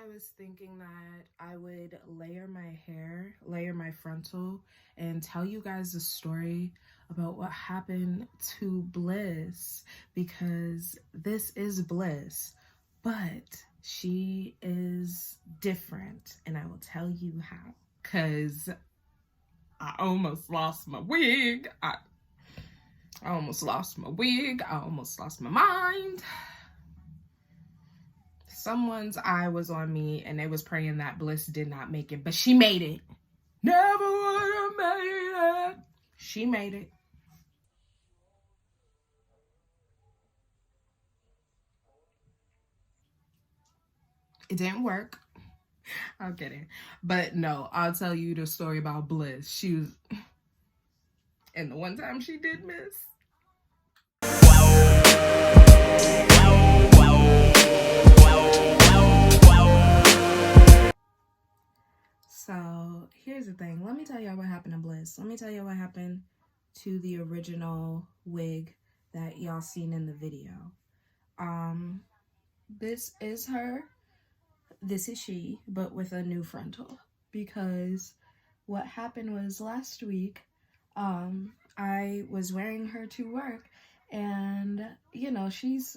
I was thinking that I would layer my hair, layer my frontal, and tell you guys a story about what happened to Bliss, because this is Bliss, but she is different, and I will tell you how. Because I almost lost my wig. I almost lost my wig. I almost lost my mind. Someone's eye was on me and they was praying that Bliss did not make it, but she made it. Never would have made it. She made it. It didn't work. I'm kidding. But no, I'll tell you the story about Bliss. She was, and the one time she did miss. So here's the thing. Let me tell y'all what happened to Bliss. Let me tell you what happened to the original wig that y'all seen in the video. This is her. This is she, but with a new frontal. Because what happened was last week, I was wearing her to work, and you know, she's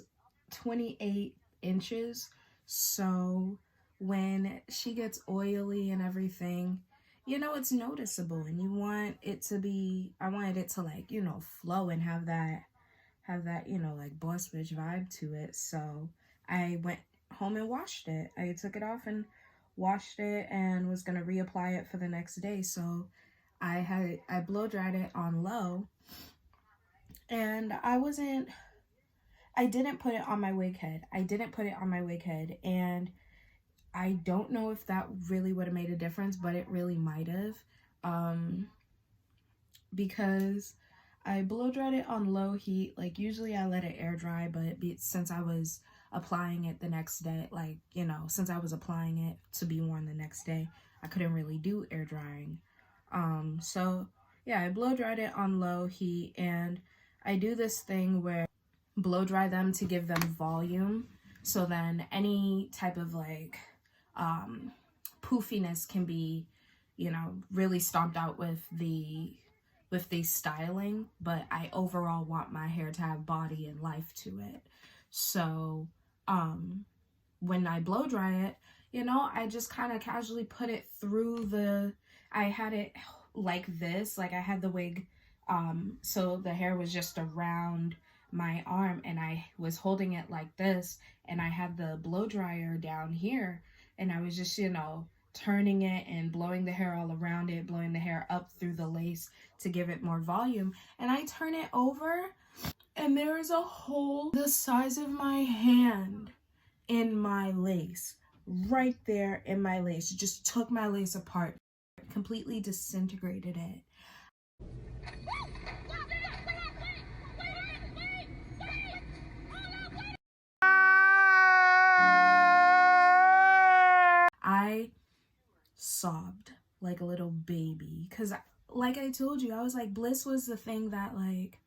28 inches, so when she gets oily and everything, you know, it's noticeable, and you want it to be, I wanted it to, like, you know, flow and have that, you know, like boss bitch vibe to it. So I went home and washed it. I took it off and washed it and was gonna reapply it for the next day. So I blow dried it on low, and I didn't put it on my wig head. And I don't know if that really would have made a difference, but it really might have, because I blow dried it on low heat. Like, usually I let it air dry, but since I was applying it the next day, like, you know, since I was applying it to be worn the next day, I couldn't really do air drying. So yeah, I blow dried it on low heat, and I do this thing where blow dry them to give them volume, so then any type of like poofiness can be, you know, really stomped out with the styling. But I overall want my hair to have body and life to it. So when I blow dry it, you know, I just kind of casually put it through I had it like this, like I had the wig, so the hair was just around my arm, and I was holding it like this, and I had the blow dryer down here, and I was just, you know, turning it and blowing the hair all around it, blowing the hair up through the lace to give it more volume. And I turn it over, and there is a hole the size of my hand in my lace, right there in my lace. It just took my lace apart, completely disintegrated it. I sobbed like a little baby, because like I told you, I was like, Bliss was the thing that, like,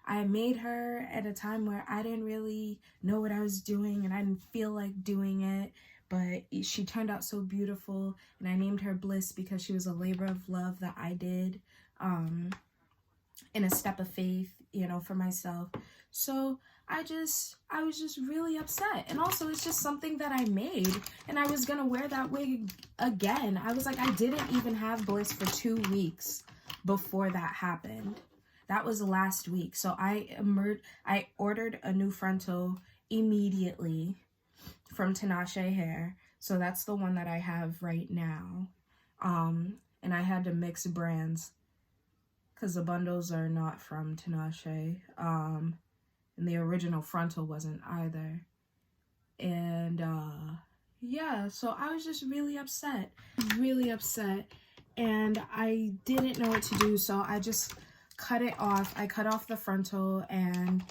I made her at a time where I didn't really know what I was doing and I didn't feel like doing it, but she turned out so beautiful, and I named her Bliss because she was a labor of love that I did, in a step of faith, you know, for myself. So I was just really upset. And also, it's just something that I made, and I was gonna wear that wig again. I was like, I didn't even have Bliss for 2 weeks before that happened. That was last week. So I ordered a new frontal immediately from Tinashe Hair. So that's the one that I have right now. And I had to mix brands because the bundles are not from Tinashe. And the original frontal wasn't either. And yeah, so I was just really upset. And I didn't know what to do, so I just cut it off. I cut off the frontal and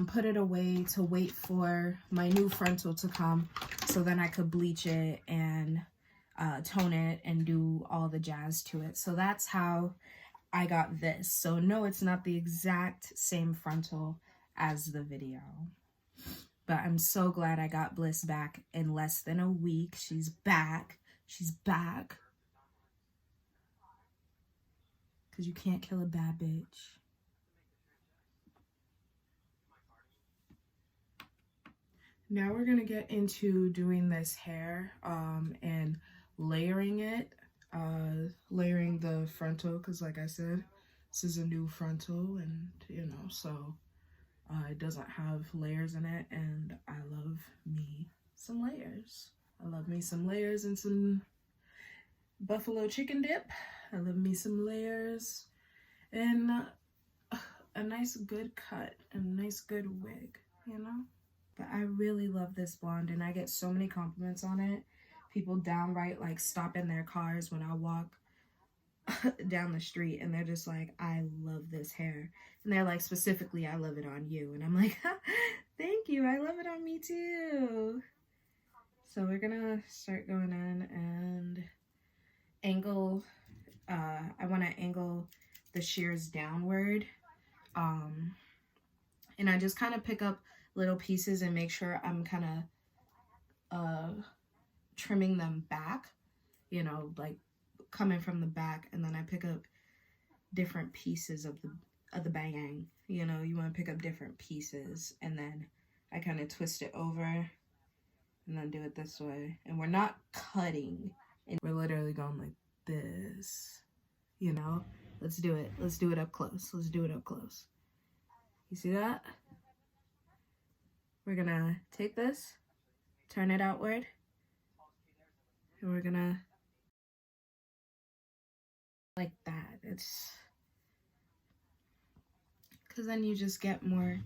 put it away to wait for my new frontal to come, so then I could bleach it and tone it and do all the jazz to it. So that's how I got this. So no, it's not the exact same frontal as the video, But I'm so glad I got Bliss back in less than a week. She's back. She's back. Because you can't kill a bad bitch. Now we're going to get into doing this hair and layering it. Layering the frontal, because like I said, this is a new frontal, and you know, so it doesn't have layers in it, and I love me some layers. I love me some layers and some buffalo chicken dip. I love me some layers and a nice good cut and a nice good wig, you know? But I really love this blonde, and I get so many compliments on it. People downright like stop in their cars when I walk down the street, and they're just like, I love this hair. And they're like, specifically, I love it on you. And I'm like, thank you, I love it on me too. So we're gonna start going in and angle, I want to angle the shears downward, and I just kind of pick up little pieces and make sure I'm kind of trimming them back, you know, like coming from the back, and then I pick up different pieces of the bang. You know, you want to pick up different pieces, and then I kind of twist it over and then do it this way. And we're not cutting, and we're literally going like this, you know. Let's do it. Let's do it up close. Let's do it up close. You see that? We're gonna take this, turn it outward, and we're gonna like that. It's because then you just get more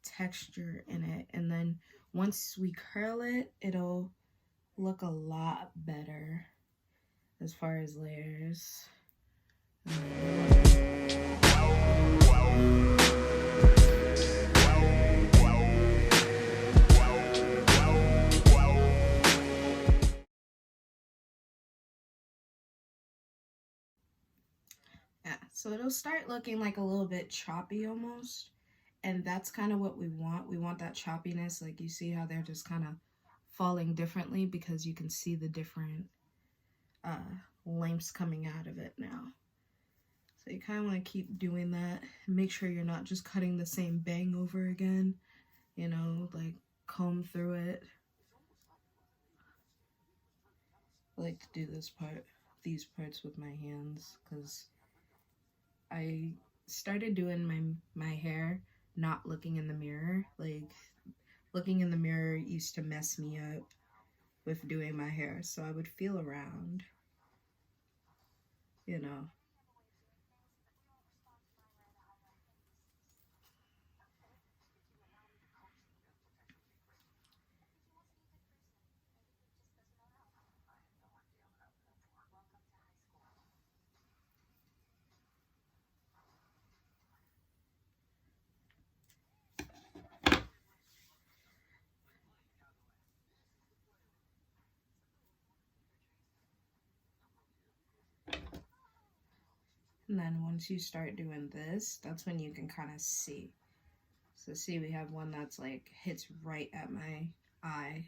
texture in it, and then once we curl it, it'll look a lot better as far as layers. Yeah, so it'll start looking like a little bit choppy almost, and that's kind of what we want. We want that choppiness. Like, you see how they're just kind of falling differently because you can see the different lengths coming out of it now. So you kind of want to keep doing that. Make sure you're not just cutting the same bang over again, you know, like comb through it. I like to do these parts with my hands, because I started doing my hair not looking in the mirror. Like, looking in the mirror used to mess me up with doing my hair, so I would feel around, you know. And then once you start doing this, that's when you can kind of see. So see, we have one that's like hits right at my eye.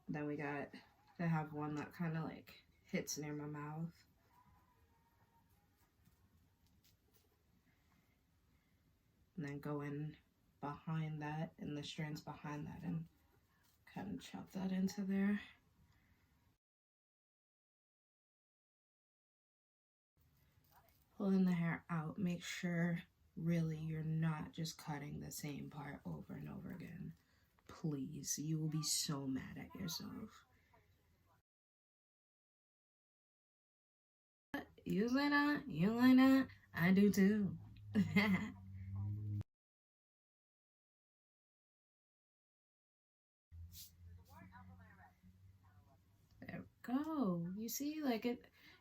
Then we got to have one that kind of like hits near my mouth. And then go in behind that, and the strands behind that, and kind of chop that into there. Pulling the hair out, make sure really you're not just cutting the same part over and over again. Please, you will be so mad at yourself. You like that? You like that? I do too. There we go. You see, like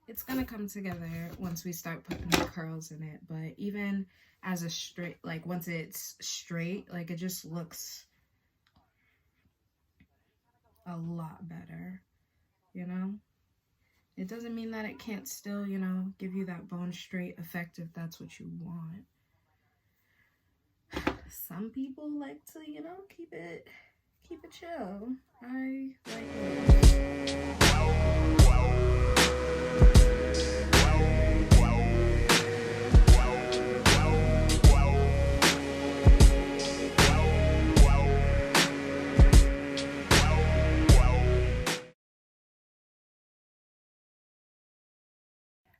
it's gonna come together once we start putting the curls in it. But even as a straight, like once it's straight, like it just looks a lot better, you know? It doesn't mean that it can't still, you know, give you that bone straight effect if that's what you want. Some people like to, you know, keep it keep it chill. I like it.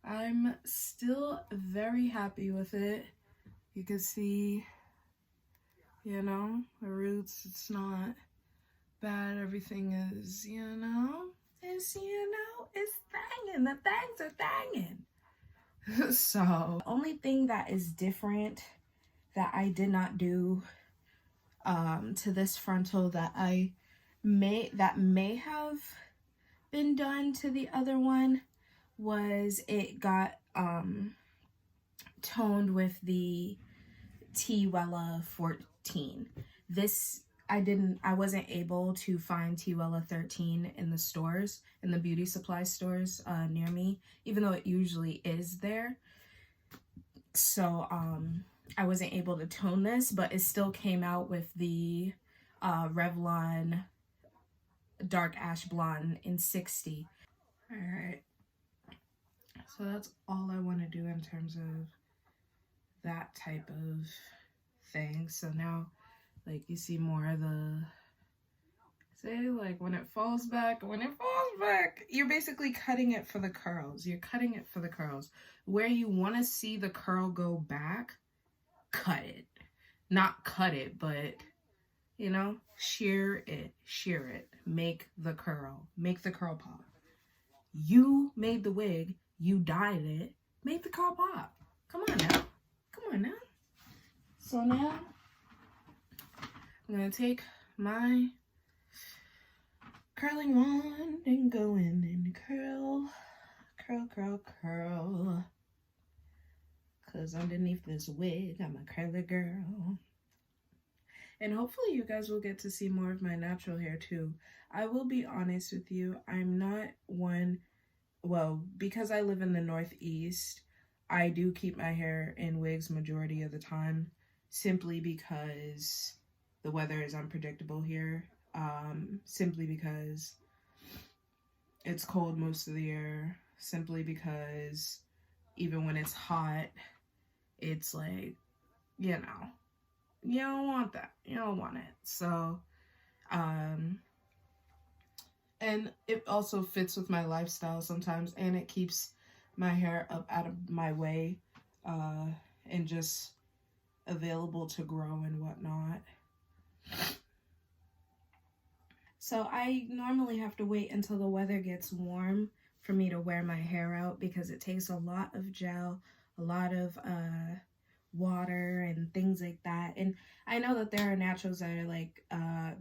I'm still very happy with it. You can see, you know, the roots, it's not bad. Everything is, you know, it's thangin'. The things are thangin'. So, only thing that is different that I did not do to this frontal that may have been done to the other one was it got toned with the T-Wella 14. This I wasn't able to find T-Wella 13 in the stores, in the beauty supply stores near me, even though it usually is there. So I wasn't able to tone this, but it still came out with the Revlon Dark Ash Blonde in 60. All right. So that's all I want to do in terms of that type of thing. So now, like, you see more of the, say, like, when it falls back, you're basically cutting it for the curls. You're cutting it for the curls. Where you want to see the curl go back, cut it. Not cut it, but, you know, shear it. Make the curl pop. You made the wig, you dyed it, make the curl pop. Come on now. So now, I'm gonna take my curling wand and go in and curl. Cause underneath this wig, I'm a curly girl. And hopefully you guys will get to see more of my natural hair too. I will be honest with you, I'm not one, well, because I live in the Northeast, I do keep my hair in wigs majority of the time, simply because the weather is unpredictable here. Simply because it's cold most of the year. Simply because even when it's hot, it's like, you know, you don't want that. You don't want it. So, and it also fits with my lifestyle sometimes, and it keeps my hair up out of my way, and just available to grow and whatnot. So I normally have to wait until the weather gets warm for me to wear my hair out, because it takes a lot of gel, a lot of water and things like that. And I know that there are naturals that are like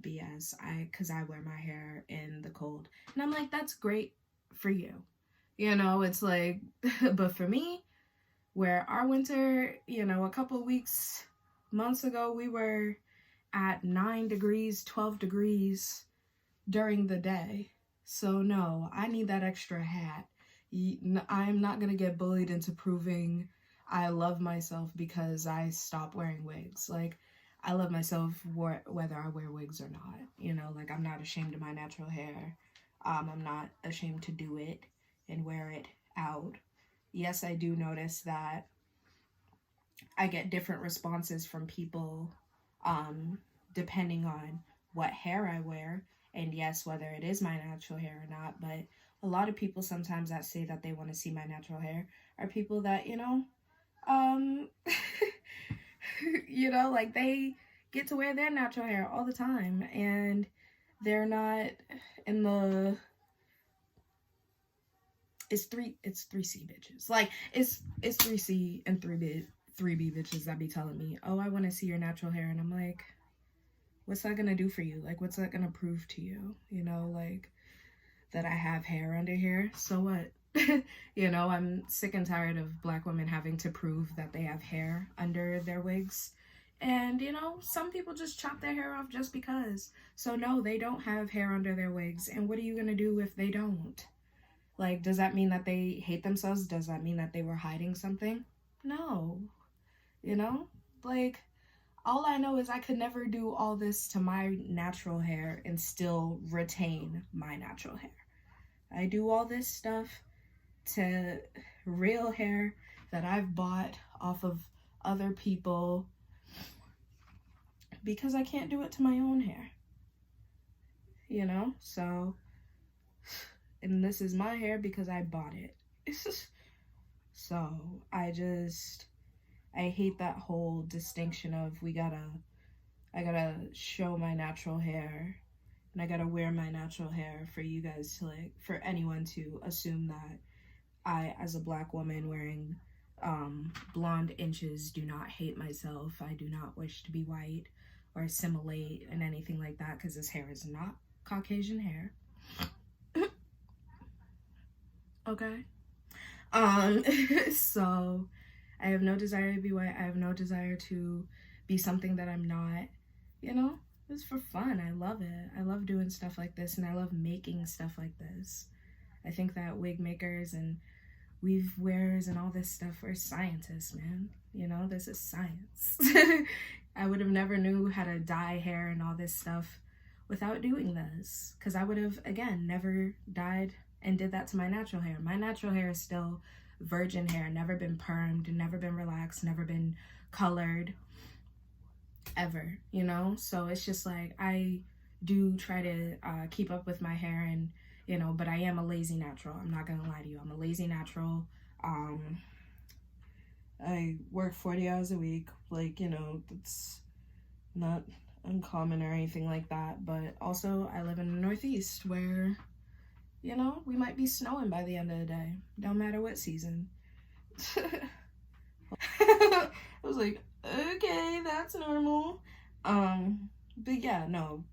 BS, because I wear my hair in the cold, and I'm like, that's great for you, you know. It's like, but for me, where our winter, you know, a couple months ago, we were at 9 degrees, 12 degrees during the day. So no, I need that extra hat. I'm not gonna get bullied into proving I love myself because I stopped wearing wigs. Like, I love myself whether I wear wigs or not. You know, like, I'm not ashamed of my natural hair. I'm not ashamed to do it and wear it out. Yes, I do notice that I get different responses from people depending on what hair I wear, and yes, whether it is my natural hair or not. But a lot of people sometimes that say that they want to see my natural hair are people that, you know, you know, like, they get to wear their natural hair all the time, and they're not in the, it's 3C bitches. Like, it's 3C and 3B bitches that be telling me, oh, I want to see your natural hair. And I'm like, what's that gonna do for you? Like, what's that gonna prove to you? You know, like, that I have hair under here, so what? You know, I'm sick and tired of Black women having to prove that they have hair under their wigs. And, you know, some people just chop their hair off just because. So no, they don't have hair under their wigs. And what are you gonna do if they don't? Like, does that mean that they hate themselves? Does that mean that they were hiding something? No. You know? Like, All I know is I could never do all this to my natural hair and still retain my natural hair. I do all this stuff to real hair that I've bought off of other people because I can't do it to my own hair. You know? So, and this is my hair because I bought it. So, I hate that whole distinction of I gotta show my natural hair and I gotta wear my natural hair for you guys to like, for anyone to assume that I, as a black woman wearing blonde inches, do not hate myself. I do not wish to be white or assimilate and anything like that, because this hair is not Caucasian hair. Okay. So I have no desire to be white. I have no desire to be something that I'm not. You know, it's for fun. I love it. I love doing stuff like this, and I love making stuff like this. I think that wig makers and weave wearers and all this stuff, we're scientists, man. You know, this is science. I would have never knew how to dye hair and all this stuff without doing this, because I would have, again, never dyed and did that to my natural hair. My natural hair is still virgin hair, never been permed, never been relaxed, never been colored, ever, you know? So it's just like, I do try to keep up with my hair, and you know, but I am a lazy natural. I'm not gonna lie to you. I'm a lazy natural. I work 40 hours a week. Like, you know, it's not uncommon or anything like that. But also, I live in the Northeast where, you know, we might be snowing by the end of the day. Don't matter what season. I was like, okay, that's normal. But yeah, no.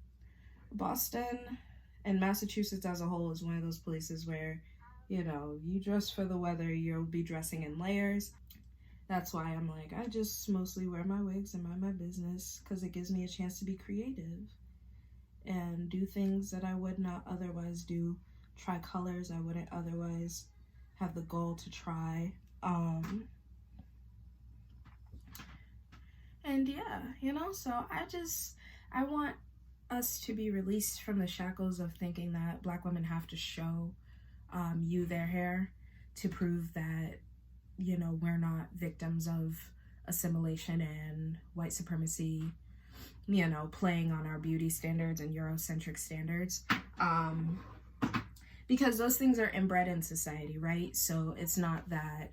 Boston and Massachusetts as a whole is one of those places where, you know, you dress for the weather, you'll be dressing in layers. That's why I'm like, I just mostly wear my wigs and mind my business, because it gives me a chance to be creative and do things that I would not otherwise do, try colors I wouldn't otherwise have the goal to try. And yeah, you know, so I want us to be released from the shackles of thinking that black women have to show you their hair to prove that, you know, we're not victims of assimilation and white supremacy, you know, playing on our beauty standards and Eurocentric standards. Because those things are inbred in society, right? So it's not that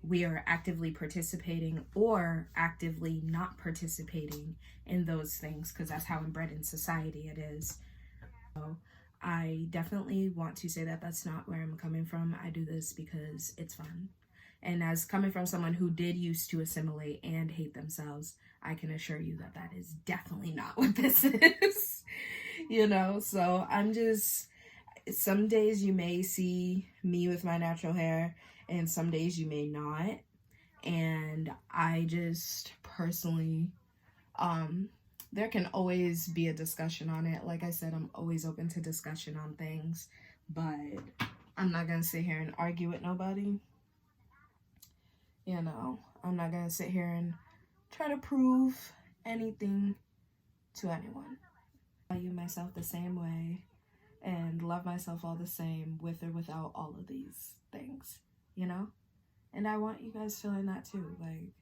we are actively participating or actively not participating in those things, because that's how inbred in society it is. So I definitely want to say that that's not where I'm coming from. I do this because it's fun. And as coming from someone who did used to assimilate and hate themselves, I can assure you that that is definitely not what this is. You know, so I'm just, some days you may see me with my natural hair and some days you may not. And I just personally, there can always be a discussion on it. Like I said, I'm always open to discussion on things, but I'm not gonna sit here and argue with nobody. You know, I'm not gonna sit here and try to prove anything to anyone. I value myself the same way and love myself all the same, with or without all of these things, you know? And I want you guys feeling that too. Like,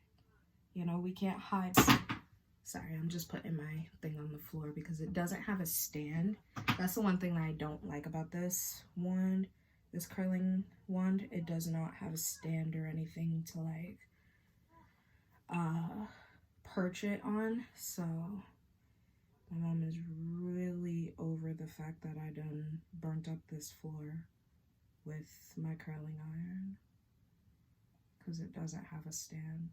you know, we can't hide. Sorry, I'm just putting my thing on the floor because it doesn't have a stand. That's the one thing that I don't like about this wand, this curling wand. It does not have a stand or anything to like perch it on. So my mom is really over the fact that I done burnt up this floor with my curling iron, because it doesn't have a stand.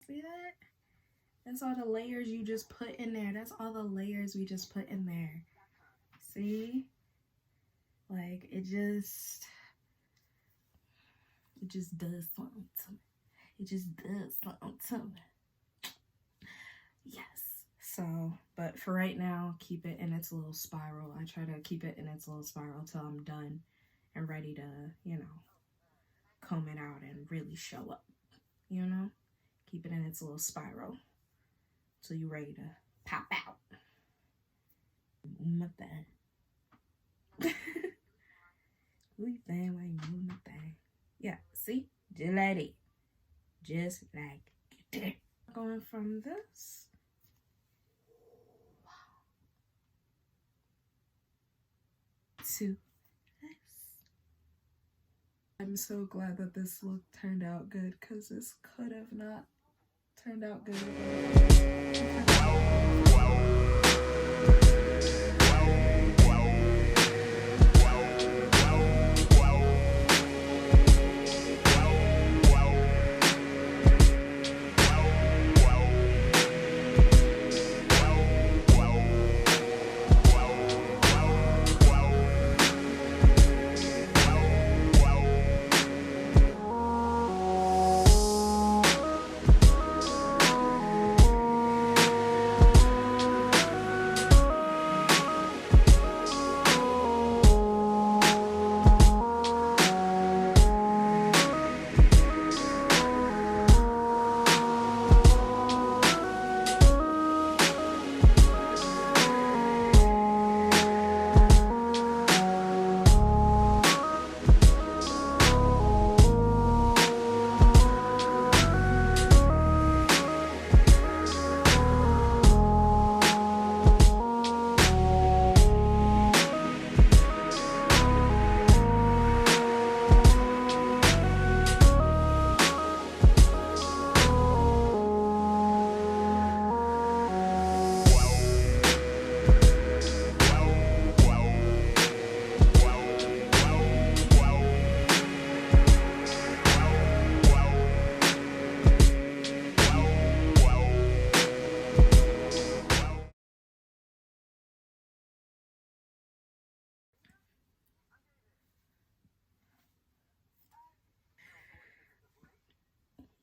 See that? That's all the layers you just put in there. That's all the layers we just put in there. See? Like, it just does something to me. It just does something to me. Yes. So, but for right now, keep it in its little spiral. I try to keep it in its little spiral till I'm done and ready to, you know, comb it out and really show up, you know? Keep it in its little spiral till you're ready to pop out. My thing. Who you think while you move my thing? Yeah, see? Just like it. Just like it. Going from this. To this. I'm so glad that this look turned out good because this could have not turned out good.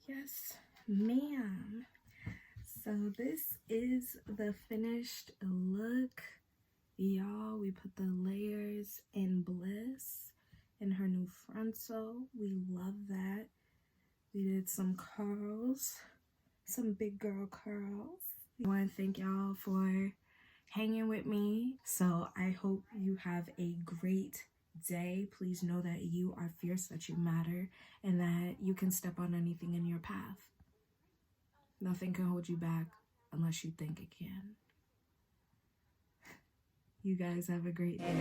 Yes, ma'am. So this is the finished look. Y'all, we put the layers in Bliss in her new frontal. We love that. We did some curls, some big girl curls. I want to thank y'all for hanging with me. So I hope you have a great day. Please know that you are fierce, that you matter, and that you can step on anything in your path. Nothing can hold you back unless you think it can. You guys have a great day.